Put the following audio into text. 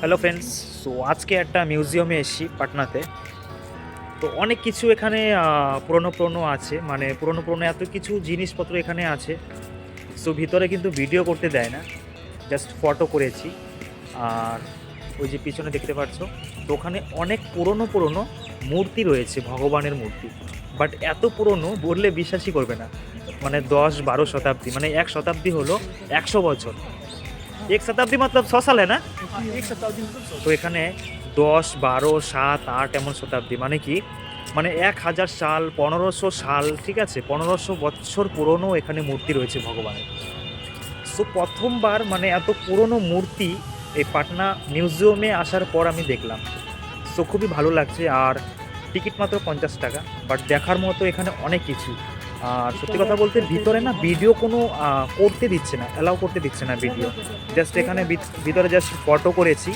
Hello friends. So আজকে একটা মিউজিয়ামে এসেছি পাটনাতে। তো অনেক কিছু এখানে পুরনো পুরনো আছে, মানে পুরনো পুরনো এত কিছু জিনিসপত্র এখানে আছে। সো ভিতরে কিন্তু ভিডিও করতে দেয় না, জাস্ট ফটো করেছি। আর ওই যে পিছনে দেখতে পাচ্ছ, তো ওখানে অনেক পুরনো পুরনো মূর্তি রয়েছে, ভগবানের মূর্তি। বাট এত পুরনো বললে বিশ্বাসই করবে না, মানে 10-12 শতাব্দী, মানে এক শতাব্দী হলো 100 বছর। এক শতাব্দী মতলব 100 সাল है ना। एक शताब्दी मतलब তো এখানে 10, 12, 7, 8 এমন শতাব্দী, মানে কি, মানে 1000 সাল, 1500 সাল, ঠিক আছে, 1500 বছর পুরনো এখানে মূর্তি রয়েছে ভগবানের। সো প্রথমবার মানে এত পুরনো মূর্তি এই পাটনা মিউজিয়ামে আসার পর আমি দেখলাম। সো খুবই ভালো লাগছে। আর টিকিট মাত্র 50 টাকা, বাট দেখার মতো এখানে অনেক কিছু। আর সত্যি কথা বলতে ভিতরে না ভিডিও কোনো করতে দিচ্ছে না, অ্যালাউ করতে দিচ্ছে না ভিডিও। জাস্ট এখানে ভিতরে জাস্ট ফটো করেছি।